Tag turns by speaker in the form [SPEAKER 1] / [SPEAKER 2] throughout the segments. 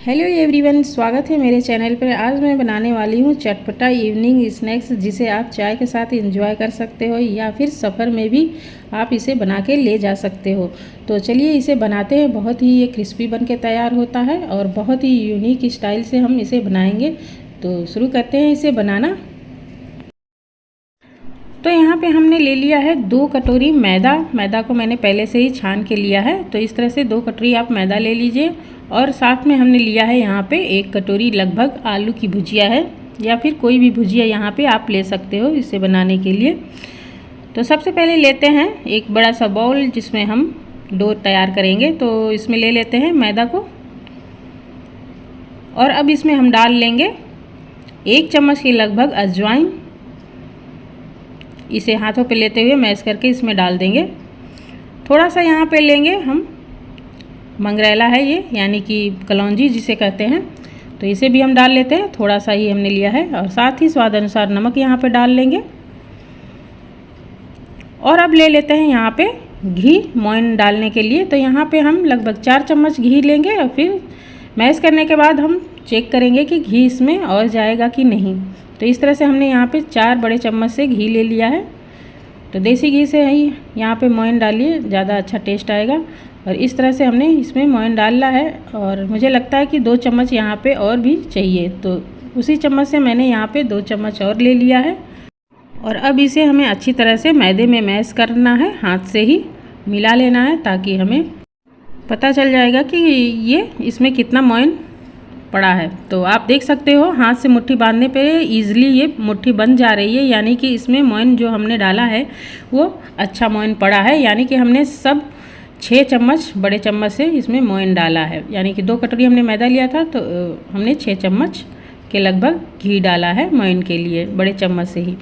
[SPEAKER 1] Hello everyone, स्वागत है मेरे चैनल पर। आज मैं बनाने वाली हूँ चटपटा इवनिंग स्नैक्स, जिसे आप चाय के साथ एंजॉय कर सकते हो या फिर सफ़र में भी आप इसे बना के ले जा सकते हो। तो चलिए इसे बनाते हैं। बहुत ही ये क्रिस्पी बन के तैयार होता है और बहुत ही यूनिक स्टाइल से हम इसे बनाएंगे। तो शुरू करते हैं इसे बनाना। तो यहाँ पे हमने ले लिया है 2 कटोरी मैदा को मैंने पहले से ही छान के लिया है। तो इस तरह से 2 कटोरी आप मैदा ले लीजिए। और साथ में हमने लिया है यहाँ पे 1 कटोरी लगभग आलू की भुजिया है, या फिर कोई भी भुजिया यहाँ पे आप ले सकते हो इसे बनाने के लिए। तो सबसे पहले लेते हैं एक बड़ा सा बाउल जिसमें हम डो तैयार करेंगे। तो इसमें ले लेते हैं मैदा को, और अब इसमें हम डाल लेंगे 1 चम्मच के लगभग अजवाइन। इसे हाथों पे लेते हुए मैश करके इसमें डाल देंगे। थोड़ा सा यहाँ पे लेंगे हम मंगरेला है ये, यानी कि कलौंजी जिसे कहते हैं। तो इसे भी हम डाल लेते हैं, थोड़ा सा ही हमने लिया है। और साथ ही स्वाद अनुसार नमक यहाँ पे डाल लेंगे। और अब ले लेते हैं यहाँ पे घी मोइन डालने के लिए। तो यहाँ पे हम लगभग 4 चम्मच घी लेंगे, और फिर मैश करने के बाद हम चेक करेंगे कि घी इसमें और जाएगा कि नहीं। तो इस तरह से हमने यहाँ पे 4 बड़े चम्मच से घी ले लिया है। तो देसी घी से ही यहाँ पे मोइन डालिए, ज़्यादा अच्छा टेस्ट आएगा। और इस तरह से हमने इसमें मोइन डाला है, और मुझे लगता है कि 2 चम्मच यहाँ पे और भी चाहिए। तो उसी चम्मच से मैंने यहाँ पे 2 चम्मच और ले लिया है। और अब इसे हमें अच्छी तरह से मैदे में मैश करना है, हाथ से ही मिला लेना है, ताकि हमें पता चल जाएगा कि ये इसमें कितना मोइन पड़ा है। तो आप देख सकते हो हाथ से मुट्ठी बांधने पे ईजिली ये मुट्ठी बन जा रही है, यानी कि इसमें मोइन जो हमने डाला है वो अच्छा मोइन पड़ा है। यानी कि हमने सब 6 चम्मच बड़े चम्मच से इसमें मोइन डाला है, यानी कि 2 कटोरी हमने मैदा लिया था, तो हमने 6 चम्मच के लगभग घी डाला है मोइन के लिए, बड़े चम्मच से ही।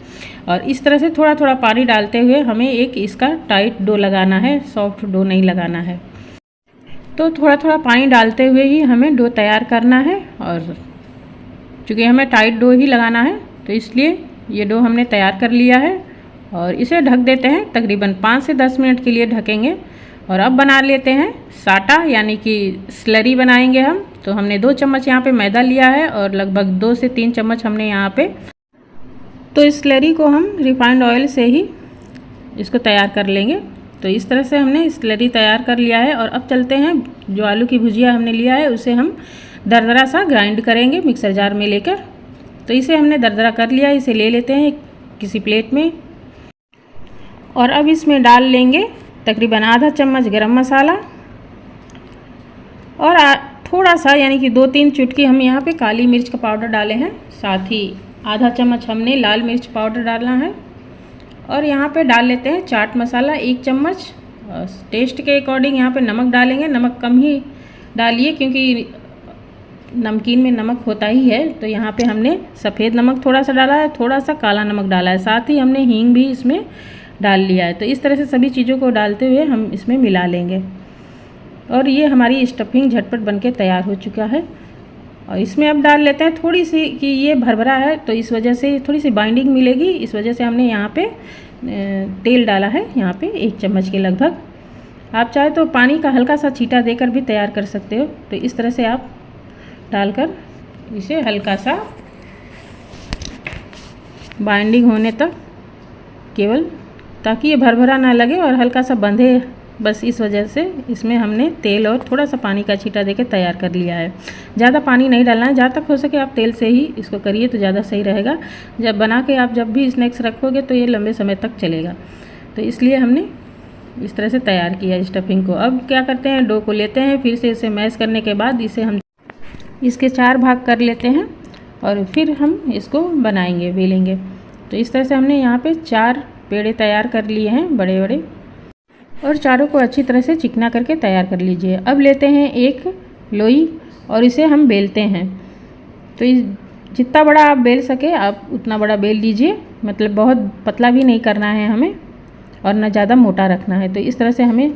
[SPEAKER 1] और इस तरह से थोड़ा थोड़ा पानी डालते हुए हमें एक इसका टाइट डो लगाना है, सॉफ्ट डो नहीं लगाना है। तो थोड़ा थोड़ा पानी डालते हुए ही हमें डो तैयार करना है। और चूँकि हमें टाइट डो ही लगाना है, तो इसलिए ये डो हमने तैयार कर लिया है। और इसे ढक देते हैं, तकरीबन 5 से 10 मिनट के लिए ढकेंगे। और अब बना लेते हैं साटा, यानी कि स्लरी बनाएंगे हम। तो हमने 2 चम्मच यहाँ पे मैदा लिया है, और लगभग 2 से 3 चम्मच हमने यहाँ पे। तो स्लरी को हम रिफाइंड ऑयल से ही इसको तैयार कर लेंगे। तो इस तरह से हमने स्लरी तैयार कर लिया है। और अब चलते हैं, जो आलू की भुजिया हमने लिया है उसे हम दरदरा सा ग्राइंड करेंगे मिक्सर जार में लेकर। तो इसे हमने दरदरा कर लिया, इसे ले लेते हैं किसी प्लेट में। और अब इसमें डाल लेंगे तकरीबन आधा चम्मच गरम मसाला, और थोड़ा सा यानी कि 2-3 चुटकी हम यहाँ पे काली मिर्च का पाउडर डाले हैं। साथ ही आधा चम्मच हमने लाल मिर्च पाउडर डालना है। और यहाँ पे डाल लेते हैं चाट मसाला 1 चम्मच। टेस्ट के अकॉर्डिंग यहाँ पे नमक डालेंगे, नमक कम ही डालिए क्योंकि नमकीन में नमक होता ही है। तो यहाँ पे हमने सफ़ेद नमक थोड़ा सा डाला है, थोड़ा सा काला नमक डाला है, साथ ही हमने हींग भी इसमें डाल लिया है। तो इस तरह से सभी चीज़ों को डालते हुए हम इसमें मिला लेंगे। और ये हमारी स्टफिंग झटपट बनके तैयार हो चुका है। और इसमें अब डाल लेते हैं थोड़ी सी, कि ये भरभरा है तो इस वजह से थोड़ी सी बाइंडिंग मिलेगी, इस वजह से हमने यहाँ पे तेल डाला है, यहाँ पे 1 चम्मच के लगभग। आप चाहे तो पानी का हल्का सा छींटा देकर भी तैयार कर सकते हो। तो इस तरह से आप डालकर इसे हल्का सा बाइंडिंग होने तक, केवल ताकि ये भरभरा ना लगे और हल्का सा बंधे, बस इस वजह से इसमें हमने तेल और थोड़ा सा पानी का छींटा देकर तैयार कर लिया है। ज़्यादा पानी नहीं डालना है, जहाँ तक हो सके आप तेल से ही इसको करिए तो ज़्यादा सही रहेगा। जब बना के आप जब भी स्नैक्स रखोगे तो ये लंबे समय तक चलेगा। तो इसलिए हमने इस तरह से तैयार किया स्टफिंग को। अब क्या करते हैं, डो को लेते हैं, फिर से इसे मैश करने के बाद इसे हम इसके 4 भाग कर लेते हैं, और फिर हम इसको बनाएंगे, बेलेंगे। तो इस तरह से हमने यहाँ पे 4 पेड़े तैयार कर लिए हैं बड़े बड़े, और चारों को अच्छी तरह से चिकना करके तैयार कर लीजिए। अब लेते हैं एक लोई, और इसे हम बेलते हैं। तो जितना बड़ा आप बेल सके आप उतना बड़ा बेल लीजिए, मतलब बहुत पतला भी नहीं करना है हमें, और ना ज़्यादा मोटा रखना है। तो इस तरह से हमें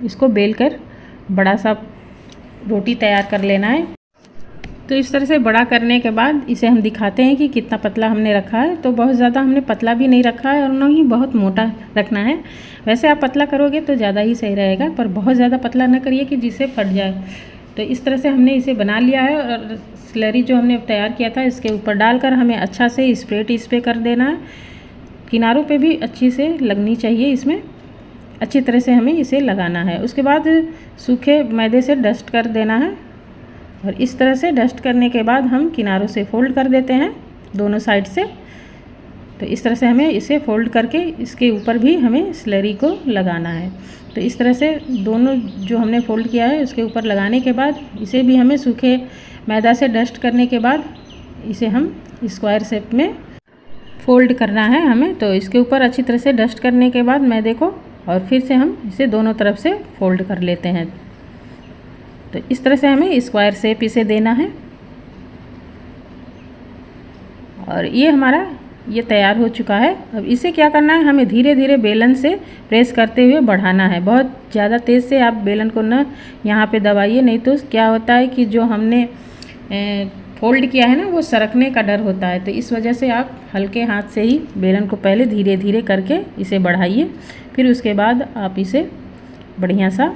[SPEAKER 1] इसको बेल कर बड़ा सा रोटी तैयार कर लेना है। तो इस तरह से बड़ा करने के बाद इसे हम दिखाते हैं कि कितना पतला हमने रखा है। तो बहुत ज़्यादा हमने पतला भी नहीं रखा है, और ना ही बहुत मोटा रखना है। वैसे आप पतला करोगे तो ज़्यादा ही सही रहेगा, पर बहुत ज़्यादा पतला ना करिए कि जिससे फट जाए। तो इस तरह से हमने इसे बना लिया है और स्लरी जो हमने तैयार किया था इसके ऊपर डालकर हमें अच्छा से स्प्रेड इस पे कर देना है। किनारों पे भी अच्छी से लगनी चाहिए, इसमें अच्छी तरह से हमें इसे लगाना है। उसके बाद सूखे मैदे से डस्ट कर देना है और इस तरह से डस्ट करने के बाद हम किनारों से फोल्ड कर देते हैं दोनों साइड से। तो इस तरह से हमें इसे फोल्ड करके इसके ऊपर भी हमें स्लरी को लगाना है। तो इस तरह से दोनों जो हमने फोल्ड किया है उसके ऊपर लगाने के बाद इसे भी हमें सूखे मैदा से डस्ट करने के बाद इसे हम स्क्वायर शेप में फोल्ड करना है हमें। तो इसके ऊपर अच्छी तरह से डस्ट करने के बाद मैदे को और फिर से हम इसे दोनों तरफ से फोल्ड कर लेते हैं। तो इस तरह से हमें स्क्वायर शेप इसे देना है और ये हमारा ये तैयार हो चुका है। अब इसे क्या करना है, हमें धीरे धीरे बेलन से प्रेस करते हुए बढ़ाना है। बहुत ज़्यादा तेज़ से आप बेलन को न यहाँ पे दबाइए, नहीं तो क्या होता है कि जो हमने फोल्ड किया है ना वो सरकने का डर होता है। तो इस वजह से आप हल्के हाथ से ही बेलन को पहले धीरे धीरे करके इसे बढ़ाइए, फिर उसके बाद आप इसे बढ़िया सा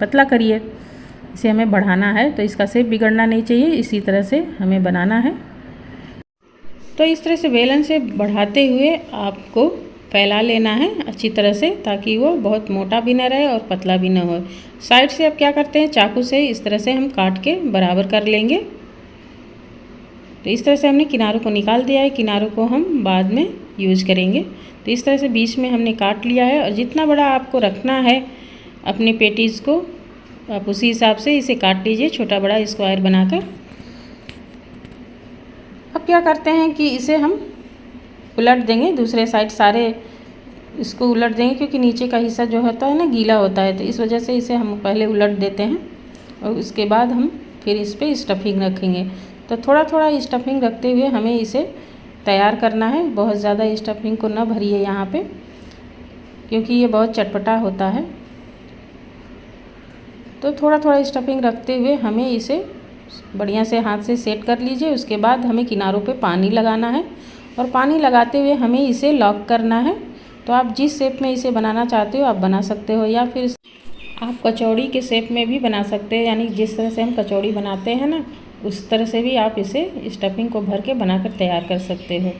[SPEAKER 1] पतला करिए। इसे हमें बढ़ाना है तो इसका शेप बिगड़ना नहीं चाहिए, इसी तरह से हमें बनाना है। तो इस तरह से बेलन से बढ़ाते हुए आपको फैला लेना है अच्छी तरह से, ताकि वो बहुत मोटा भी ना रहे और पतला भी ना हो। साइड से अब क्या करते हैं, चाकू से इस तरह से हम काट के बराबर कर लेंगे। तो इस तरह से हमने किनारों को निकाल दिया है, किनारों को हम बाद में यूज करेंगे। तो इस तरह से बीच में हमने काट लिया है और जितना बड़ा आपको रखना है अपने पेटीज़ को आप उसी हिसाब से इसे काट लीजिए, छोटा बड़ा स्क्वायर बनाकर। अब क्या करते हैं कि इसे हम उलट देंगे, दूसरे साइड सारे इसको उलट देंगे, क्योंकि नीचे का हिस्सा जो होता है ना गीला होता है। तो इस वजह से इसे हम पहले उलट देते हैं और उसके बाद हम फिर इस पर स्टफिंग रखेंगे। तो थोड़ा थोड़ा स्टफिंग रखते हुए हमें इसे तैयार करना है। बहुत ज़्यादा स्टफिंग को न भरिए यहाँ पे, क्योंकि ये बहुत चटपटा होता है। तो थोड़ा थोड़ा स्टफिंग रखते हुए हमें इसे बढ़िया से हाथ से सेट कर लीजिए। उसके बाद हमें किनारों पे पानी लगाना है और पानी लगाते हुए हमें इसे लॉक करना है। तो आप जिस शेप में इसे बनाना चाहते हो आप बना सकते हो, या फिर आप कचौड़ी के शेप में भी बना सकते हो, यानी जिस तरह से हम कचौड़ी बनाते हैं ना उस तरह से भी आप इसे स्टफिंग को भर के बनाकर तैयार कर सकते हो।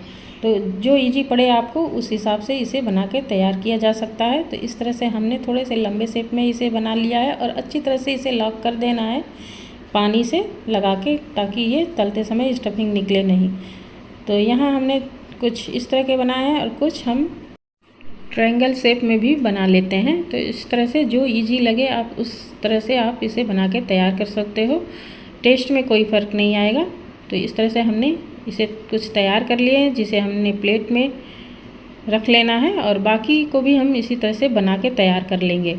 [SPEAKER 1] तो जो इजी पड़े आपको उस हिसाब से इसे बना के तैयार किया जा सकता है। तो इस तरह से हमने थोड़े से लंबे शेप में इसे बना लिया है और अच्छी तरह से इसे लॉक कर देना है पानी से लगा के, ताकि ये तलते समय स्टफिंग निकले नहीं। तो यहाँ हमने कुछ इस तरह के बनाए हैं और कुछ हम ट्रायंगल शेप में भी बना लेते हैं। तो इस तरह से जो इजी लगे आप उस तरह से आप इसे बना के तैयार कर सकते हो, टेस्ट में कोई फ़र्क नहीं आएगा। तो इस तरह से हमने इसे कुछ तैयार कर लिए हैं, जिसे हमने प्लेट में रख लेना है और बाकी को भी हम इसी तरह से बना के तैयार कर लेंगे।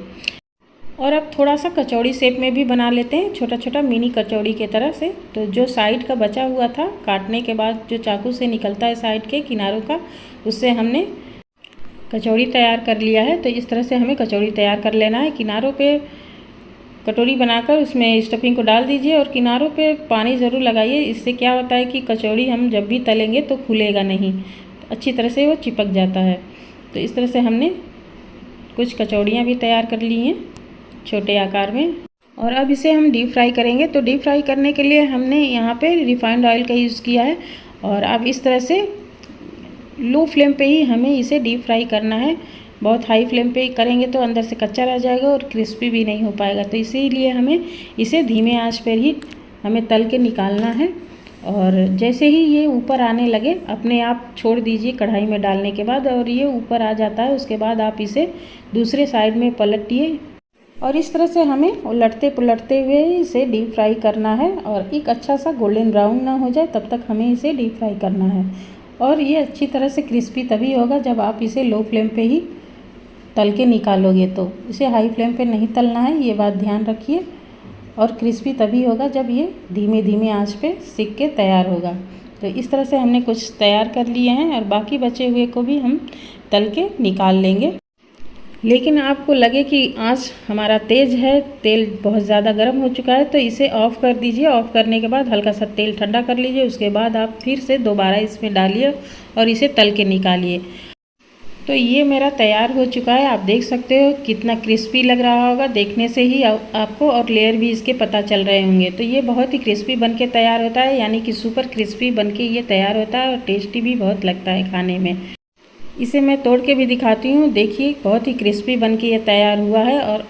[SPEAKER 1] और अब थोड़ा सा कचौड़ी शेप में भी बना लेते हैं, छोटा छोटा मिनी कचौड़ी के तरह से। तो जो साइड का बचा हुआ था काटने के बाद जो चाकू से निकलता है साइड के किनारों का, उससे हमने कचौड़ी तैयार कर लिया है। तो इस तरह से हमें कचौड़ी तैयार कर लेना है। किनारों पे कटोरी बनाकर उसमें स्टफिंग को डाल दीजिए और किनारों पे पानी ज़रूर लगाइए। इससे क्या होता है कि कचौड़ी हम जब भी तलेंगे तो खुलेगा नहीं, अच्छी तरह से वो चिपक जाता है। तो इस तरह से हमने कुछ कचौड़ियाँ भी तैयार कर ली हैं छोटे आकार में। और अब इसे हम डीप फ्राई करेंगे। तो डीप फ्राई करने के लिए हमने यहाँ पे रिफाइंड ऑयल का यूज़ किया है और अब इस तरह से लो फ्लेम पे ही हमें इसे डीप फ्राई करना है। बहुत हाई फ्लेम पे करेंगे तो अंदर से कच्चा रह जाएगा और क्रिस्पी भी नहीं हो पाएगा। तो इसीलिए हमें इसे धीमे आंच पर ही हमें तल के निकालना है। और जैसे ही ये ऊपर आने लगे अपने आप छोड़ दीजिए कढ़ाई में डालने के बाद, और ये ऊपर आ जाता है उसके बाद आप इसे दूसरे साइड में पलटिए और इस तरह से हमें उलटते पुलटते हुए इसे डीप फ्राई करना है। और एक अच्छा सा गोल्डन ब्राउन ना हो जाए तब तक हमें इसे डीप फ्राई करना है। और ये अच्छी तरह से क्रिस्पी तभी होगा जब आप इसे लो फ्लेम पे ही तल के निकालोगे। तो इसे हाई फ्लेम पे नहीं तलना है, ये बात ध्यान रखिए। और क्रिस्पी तभी होगा जब ये धीमे धीमे आंच पे सिक के तैयार होगा। तो इस तरह से हमने कुछ तैयार कर लिए हैं और बाकी बचे हुए को भी हम तल के निकाल लेंगे। लेकिन आपको लगे कि आंच हमारा तेज़ है, तेल बहुत ज़्यादा गर्म हो चुका है, तो इसे ऑफ़ कर दीजिए। ऑफ़ करने के बाद हल्का सा तेल ठंडा कर लीजिए, उसके बाद आप फिर से दोबारा इसमें डालिए और इसे तल के निकालिए। तो ये मेरा तैयार हो चुका है। आप देख सकते हो कितना क्रिस्पी लग रहा होगा, देखने से ही आपको, और लेयर भी इसके पता चल रहे होंगे। तो ये बहुत ही क्रिस्पी बनके तैयार होता है, यानी कि सुपर क्रिस्पी बनके ये तैयार होता है और टेस्टी भी बहुत लगता है खाने में। इसे मैं तोड़ के भी दिखाती हूँ। देखिए बहुत ही क्रिस्पी बनके ये तैयार हुआ है, और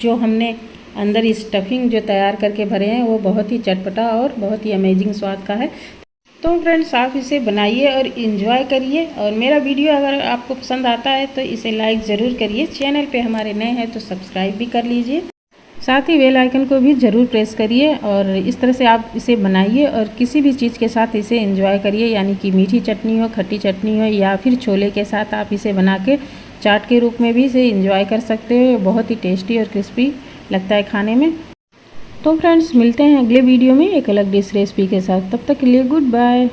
[SPEAKER 1] जो हमने अंदर स्टफिंग जो तैयार करके भरे हैं वो बहुत ही चटपटा और बहुत ही अमेजिंग स्वाद का है। तो फ्रेंड्स आप इसे बनाइए और इन्जॉय करिए। और मेरा वीडियो अगर आपको पसंद आता है तो इसे लाइक ज़रूर करिए। चैनल पे हमारे नए हैं तो सब्सक्राइब भी कर लीजिए, साथ ही बेल आइकन को भी ज़रूर प्रेस करिए। और इस तरह से आप इसे बनाइए और किसी भी चीज़ के साथ इसे एंजॉय करिए, यानी कि मीठी चटनी हो, खट्टी चटनी हो, या फिर छोले के साथ आप इसे बना के चाट के रूप में भी इसे एंजॉय कर सकते हो। बहुत ही टेस्टी और क्रिस्पी लगता है खाने में। तो फ्रेंड्स मिलते हैं अगले वीडियो में एक अलग डिश रेसिपी के साथ। तब तक के लिए गुड बाय।